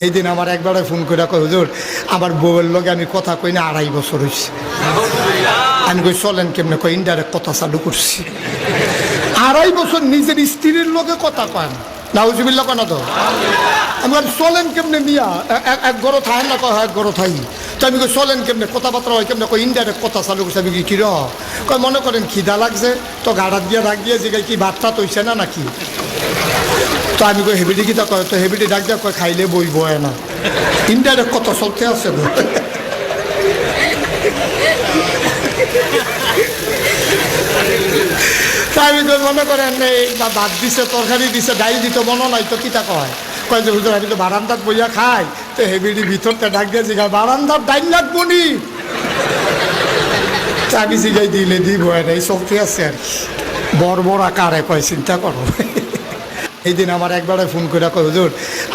এই দিন আমার একবারে ফোন করে কই, হুজুর আমার বউয়ের লগে আমি কথা কই না 2.5 বছর হয়েছে। আমি কই চলেন কেমনে? কই ইনডাইরেক্ট কথা চালু করছি। 2.5 বছর নিজের স্ত্রীর লগে কথা কয় না। নাউজুবিল্লাহ কেন তো? আমি বলি চলেন কেমনে মিয়া? এক গরো থাই না, কয় এক গরো থাই। তো আমি কই চলেন কেমনে? কথাবার্তা হয় কেমনে? কই ইনডাইরেক্ট কথা চালু করছে। আমি কি র কয় মনে করেন খিদা লাগছে তো গাড়াত দিয়ে ডাক দিয়ে জিগাই কি ভাতটা তৈছে না নাকি? তো আমি কই হেবিটি কিতা কয়? তো হেবিটি ডাক দিয়া কয় খাইলে বই বয় না। ইনডাইরেক্ট কথা চলতে আছে। তাই আমি কই মনে করেন এই ভাত দিছে, তরকারি দিছে, ডাইল দিতে মনে নাই তো কিতা কয়? কয় যে হুজুর আমি তো বারান্দাত বইয়া খাই। তো হেবিটি ভিতরটা ডাক দিয়ে জিগায় বারান্দার ডাইল লাগবো নি? আমি জিগাই দিলে দিব এই চলতে আছে আর কি। বড় আকারে কয় চিন্তা করো। এই দিন আমার একবারে ফোন করে কই, হুজুর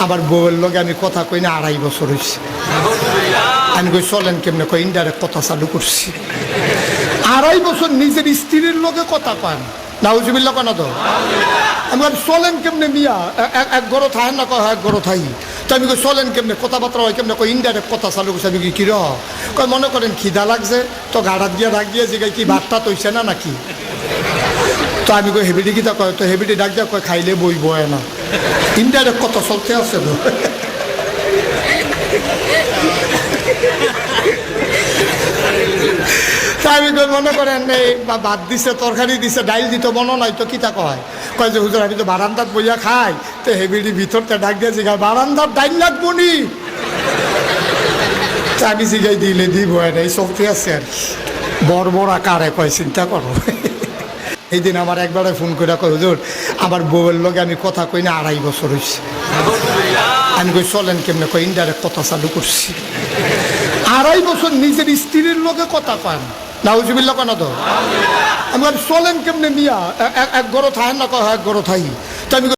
আমার বউয়ের লগে আমি কথা কই না 2.5 বছর হয়েছে। আমি কই চলেন কেমনে? কই ইনডাইরেক্ট কথা চালু করছি। 2.5 বছর নিজের স্ত্রীর লগে কথা কয় না। নাউজুবিল্লাহ কেন তো? আমি বলি চলেন কেমনে মিয়া? এক গরো থাই না, কয় এক গরো থাই। তো আমি কই চলেন কেমনে? কথাবার্তা হয় কেমনে? কই ইনডাইরেক্ট কথা চালু করছে। আমি কি র কয় মনে করেন খিদা লাগছে তো গাড়াত দিয়ে ডাক দিয়ে জিগাই কি ভাতটা তৈছে না নাকি? তো আমি কই হেবিটি কিতা কয়? তো হেবিটি ডাক দিয়া কয় খাইলে বই বয় না। ইনডাইরেক্ট কথা চলতে আছে তো। আমি কই মনে করেন এই ভাত দিছে, তরকারি দিছে, ডাইল দিতে মনে নাই তো কিতা কয়? কয় যে হুজুর আমি তো বারান্দাত বইয়া খাই। তো হেবিটি ভিতরটা ডাক দিয়ে জিগায় বারান্দার ডাইল লাগবো নি? আমি জিগাই দিলে দিব এই চলতে আছে আর কি। বড় আকারে কয় চিন্তা করো। এই দিন আমার একবারে ফোন করে কই, হুজুর আমার বউয়ের লগে আমি কথা কই না 2.5 বছর হয়েছে। আমি কই চলেন কেমনে? কই ইনডাইরেক্ট কথা চালু করছি। 2.5 বছর নিজের স্ত্রীর লগে কথা কয় না। নাউজুবিল্লাহ কেন তো? আমি বলি চলেন কেমনে মিয়া? এক গরো থাই না, কয় এক গরো থাই। তো আমি